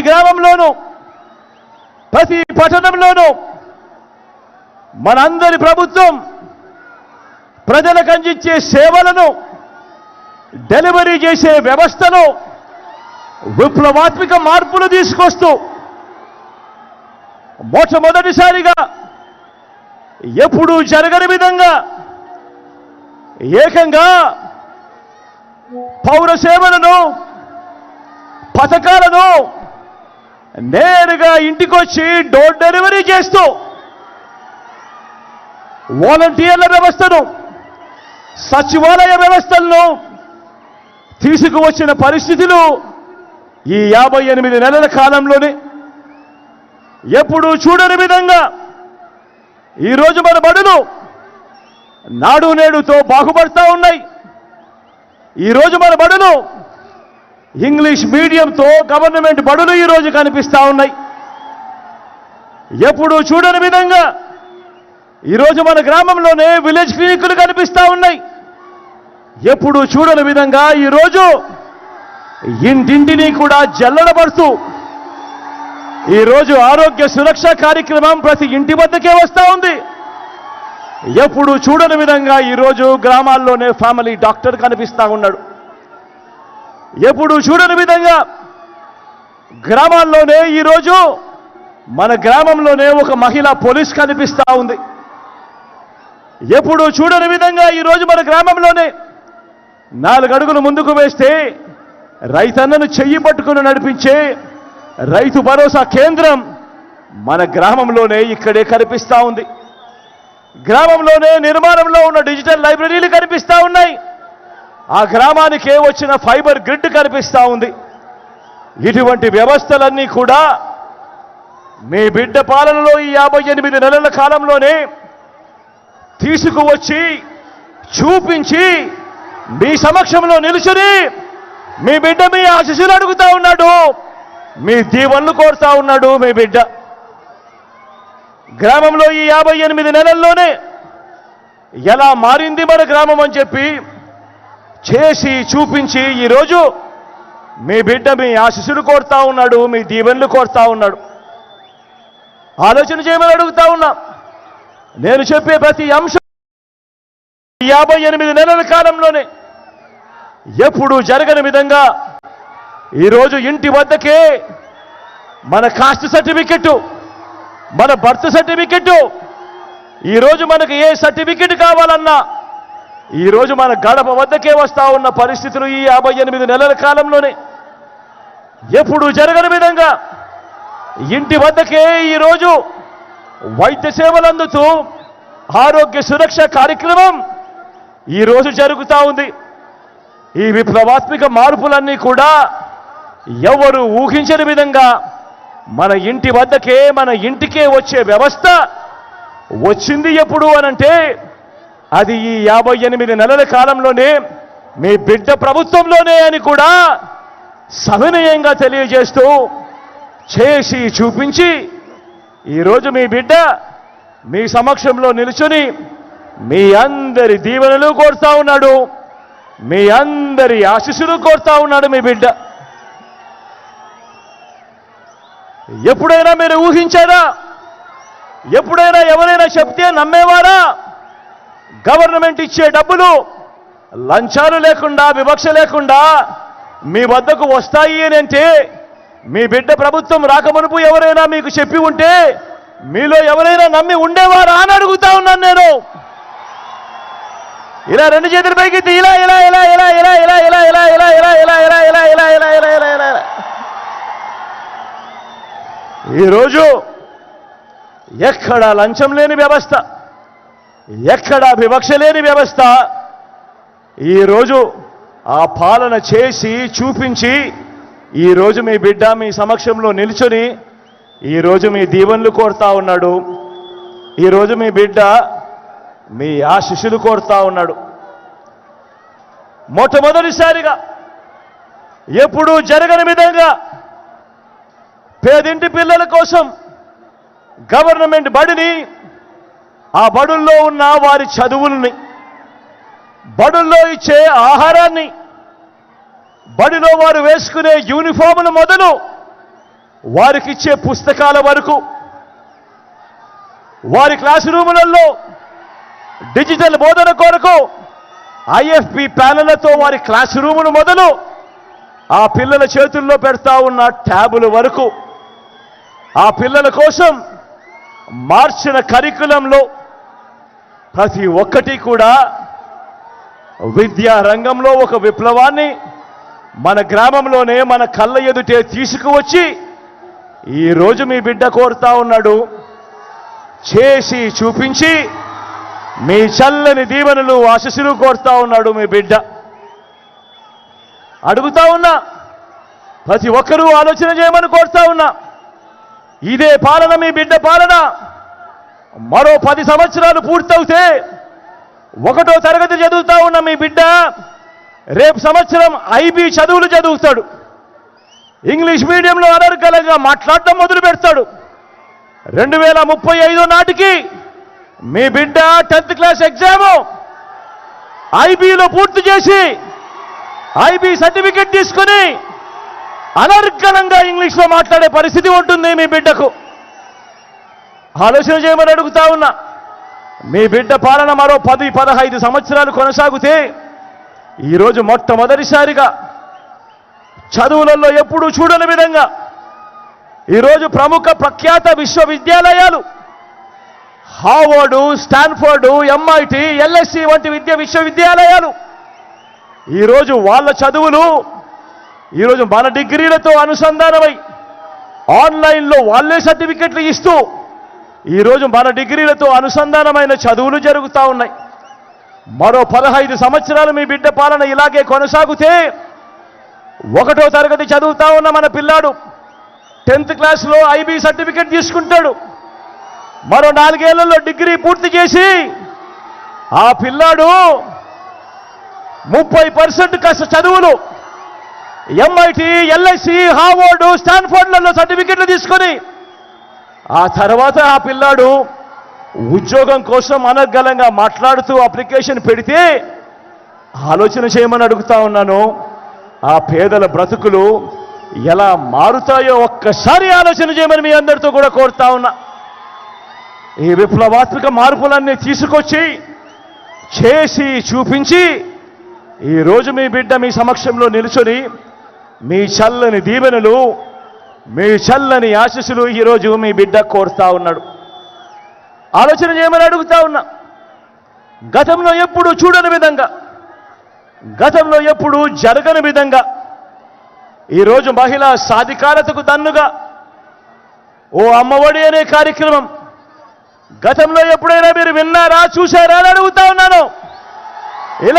గ్రామంలోనూ ప్రతి పట్టణంలోనూ మనందరి ప్రభుత్వం ప్రజలకు అందించే సేవలను డెలివరీ చేసే వ్యవస్థలో విప్లవాత్మక మార్పులు తీసుకొస్తూ మొట్టమొదటిసారిగా ఎప్పుడూ జరగని విధంగా ఏకంగా పౌర సేవలను పథకాలను నేరుగా ఇంటికొచ్చి డోర్ డెలివరీ చేస్తూ వాలంటీర్ల వ్యవస్థను సచివాలయ వ్యవస్థలను తీసుకువచ్చిన పరిస్థితులు ఈ 58 నెలల కాలంలోనే ఎప్పుడూ చూడని విధంగా ఈరోజు మన బడులు నాడు నేడుతో బాగుపడతా ఉన్నాయి. ఈరోజు మన బడులు ఇంగ్లీష్ మీడియంతో గవర్నమెంట్ బడులు ఈరోజు కనిపిస్తూ ఉన్నాయి. ఎప్పుడూ చూడని విధంగా ఈరోజు మన గ్రామంలోనే విలేజ్ క్లినిక్లు కనిపిస్తూ ఉన్నాయి. ఎప్పుడూ చూడని విధంగా ఈరోజు ఇంటింటిని కూడా జల్లడబడుతూ ఈరోజు ఆరోగ్య సురక్ష కార్యక్రమం ప్రతి ఇంటి వద్దకే వస్తూ ఉంది. ఎప్పుడు చూడని విధంగా ఈరోజు గ్రామాల్లోనే ఫ్యామిలీ డాక్టర్ కనిపిస్తూ ఉన్నాడు. ఎప్పుడు చూడని విధంగా గ్రామాల్లోనే ఈరోజు మన గ్రామంలోనే ఒక మహిళా పోలీస్ కనిపిస్తూ ఉంది. ఎప్పుడు చూడని విధంగా ఈరోజు మన గ్రామంలోనే 4 అడుగులు ముందుకు వేస్తే రైతన్నను చెయ్యి పట్టుకుని నడిపించే రైతు భరోసా కేంద్రం మన గ్రామంలోనే ఇక్కడే కనిపిస్తూ ఉంది. గ్రామంలోనే నిర్మాణంలో ఉన్న డిజిటల్ లైబ్రరీలు కనిపిస్తూ ఉన్నాయి. ఆ గ్రామానికే వచ్చిన ఫైబర్ గ్రిడ్ కనిపిస్తూ ఉంది. ఇటువంటి వ్యవస్థలన్నీ కూడా మీ బిడ్డ పాలనలో ఈ 58 నెలల కాలంలోనే తీసుకువచ్చి చూపించి మీ సమక్షంలో నిలుచుని మీ బిడ్డ మీ ఆశీస్సులు అడుగుతా ఉన్నాడు, మీ దీవెనలు కోరుతా ఉన్నాడు. మీ బిడ్డ గ్రామంలో ఈ 58 నెలల్లోనే ఎలా మారింది మన గ్రామం అని చెప్పి చేసి చూపించి ఈరోజు మీ బిడ్డ మీ ఆశీస్సులు కోరుతా ఉన్నాడు, మీ దీవెనలు కోరుతా ఉన్నాడు. ఆలోచన చేయమని అడుగుతా ఉన్నా. నేను చెప్పే ప్రతి అంశం 58 నెలల కాలంలోనే ఎప్పుడు జరగని విధంగా ఈరోజు ఇంటి వద్దకే మన కాస్ట్ సర్టిఫికెట్, మన బర్త్ సర్టిఫికెట్, ఈరోజు మనకు ఏ సర్టిఫికెట్ కావాలన్నా ఈరోజు మన గడప వద్దకే వస్తా ఉన్న పరిస్థితులు ఈ 58 నెలల కాలంలోనే ఎప్పుడు జరగని విధంగా ఇంటి వద్దకే ఈరోజు వైద్య సేవలు అందుతూ ఆరోగ్య సురక్ష కార్యక్రమం ఈరోజు జరుగుతూ ఉంది. ఈ విప్లవాత్మక మార్పులన్నీ కూడా ఎవరు ఊహించని విధంగా మన ఇంటి వద్దకే మన ఇంటికే వచ్చే వ్యవస్థ వచ్చింది. ఎప్పుడు అనంటే అది ఈ 58 నెలల కాలంలోనే మీ బిడ్డ ప్రభుత్వంలోనే అని కూడా సవినయంగా తెలియజేస్తూ చేసి చూపించి ఈరోజు మీ బిడ్డ మీ సమక్షంలో నిలుచుని మీ అందరి దీవెనలు కోరుతా ఉన్నాడు, మీ అందరి ఆశీస్సులు కోరుతా ఉన్నాడు మీ బిడ్డ. ఎప్పుడైనా మీరు ఊహించారా? ఎప్పుడైనా ఎవరైనా చెప్తే నమ్మేవారా? గవర్నమెంట్ ఇచ్చే డబ్బులు లంచాలు లేకుండా వివక్ష లేకుండా మీ వద్దకు వస్తాయి అని అంటే మీ బిడ్డ ప్రభుత్వం రాకమునుపు ఎవరైనా మీకు చెప్పి ఉంటే మీలో ఎవరైనా నమ్మి ఉండేవారా అని అడుగుతా ఉన్నాను నేను. ఇలా 2 చేతుల పైకి ఇలా ఇలా ఇలా ఇలా ఇలా ఇలా ఇలా ఇలా ఇలా ఇలా ఇలా ఇలా ఇలా ఇలా ఇలా ఇలా ఇలా ఇలా ఇలా ఈరోజు ఎక్కడ లంచం లేని వ్యవస్థ, ఎక్కడ వివక్ష లేని వ్యవస్థ ఈరోజు ఆ పాలన చేసి చూపించి ఈరోజు మీ బిడ్డ మీ సమక్షంలో నిల్చొని ఈరోజు మీ దీవెనలు కోరుతా ఉన్నాడు. ఈరోజు మీ బిడ్డ మీ ఆశీస్సులు కోరుతా ఉన్నాడు. మొట్టమొదటిసారిగా ఎప్పుడూ జరగని విధంగా పేదింటి పిల్లల కోసం గవర్నమెంట్ బడిని, ఆ బడుల్లో ఉన్న వారి చదువుల్ని, బడుల్లో ఇచ్చే ఆహారాన్ని, బడిలో వారు వేసుకునే యూనిఫాములు మొదలు వారికిచ్చే పుస్తకాల వరకు, వారి క్లాస్ రూములలో డిజిటల్ బోధన కొరకు ఐఎఫ్పి ప్యానెళ్లతో వారి క్లాస్ రూములు మొదలు ఆ పిల్లల చేతుల్లో పెడతా ఉన్న ట్యాబుల వరకు, ఆ పిల్లల కోసం మార్చిన కరికులంలో ప్రతి ఒక్కటి కూడా విద్యా రంగంలో ఒక విప్లవాన్ని మన గ్రామంలోనే మన కళ్ళ ఎదుటే తీసుకువచ్చి ఈరోజు మీ బిడ్డ కోరుతా ఉన్నాడు. చేసి చూపించి మీ చల్లని దీవెనలు ఆశీస్సులు కోరుతా ఉన్నాడు మీ బిడ్డ. అడుగుతా ఉన్నా, ప్రతి ఒక్కరూ ఆలోచన చేయమని కోరుతా ఉన్నా. ఇదే పాలన మీ బిడ్డ పాలన. మరో 10 సంవత్సరాలు పూర్తవుతే 1వ తరగతి చదువుతా ఉన్న మీ బిడ్డ రేపు సంవత్సరం ఐబీ చదువులు చదువుతాడు. ఇంగ్లీష్ మీడియంలో అనర్గళంగా మాట్లాడటం మొదలు పెడతాడు. 2035 నాటికి మీ బిడ్డ 10th క్లాస్ ఎగ్జామ్ ఐబీలో పూర్తి చేసి ఐబీ సర్టిఫికెట్ తీసుకుని అనర్గళంగా ఇంగ్లీష్లో మాట్లాడే పరిస్థితి ఉంటుంది మీ బిడ్డకు. ఆలోచన చేయమని అడుగుతా ఉన్నా. మీ బిడ్డ పాలన మరో 10-15 సంవత్సరాలు కొనసాగితే ఈరోజు మొట్టమొదటిసారిగా చదువులలో ఎప్పుడూ చూడని విధంగా ఈరోజు ప్రముఖ ప్రఖ్యాత విశ్వవిద్యాలయాలు హార్వర్డ్, స్టాన్ఫోర్డ్, ఎంఐటి, ఎల్ఎస్సి వంటి విశ్వవిద్యాలయాలు ఈరోజు వాళ్ళ చదువులు ఈరోజు మన డిగ్రీలతో అనుసంధానమై ఆన్లైన్లో వాళ్ళే సర్టిఫికెట్లు ఇస్తూ ఈరోజు మన డిగ్రీలతో అనుసంధానమైన చదువులు జరుగుతూ ఉన్నాయి. మరో 15 సంవత్సరాలు మీ బిడ్డ పాలన ఇలాగే కొనసాగితే 1వ తరగతి చదువుతా ఉన్న మన పిల్లాడు 10th క్లాస్లో ఐబీ సర్టిఫికెట్ తీసుకుంటాడు. మరో 4 ఏళ్లలో డిగ్రీ పూర్తి చేసి ఆ పిల్లాడు 30% చదువులు ఎంఐటి, ఎల్ఐసి, హార్వర్డ్, స్టాన్ఫోర్డ్లలో సర్టిఫికెట్లు తీసుకొని ఆ తర్వాత ఆ పిల్లాడు ఉద్యోగం కోసం అనర్గళంగా మాట్లాడుతూ అప్లికేషన్ పెడితే ఆలోచన చేయమని అడుగుతా ఉన్నాను. ఆ పేదల బ్రతుకులు ఎలా మారుతాయో ఒక్కసారి ఆలోచన చేయమని మీ అందరితో కూడా కోరుతా ఉన్నా. ఈ విప్లవాత్మక మార్పులన్నీ తీసుకొచ్చి చేసి చూపించి ఈరోజు మీ బిడ్డ మీ సమక్షంలో నిలుచొని మీ చల్లని దీవెనలు, మీ చల్లని ఆశీస్సులు ఈరోజు మీ బిడ్డ కోరుతా ఉన్నాడు. ఆలోచన చేయమని అడుగుతా ఉన్నా. గతంలో ఎప్పుడు చూడని విధంగా, గతంలో ఎప్పుడు జరగని విధంగా ఈరోజు మహిళా సాధికారతకు దన్నుగా ఓ అమ్మఒడి అనే కార్యక్రమం గతంలో ఎప్పుడైనా మీరు విన్నారా, చూశారా అని అడుగుతా ఉన్నాను. ఇలా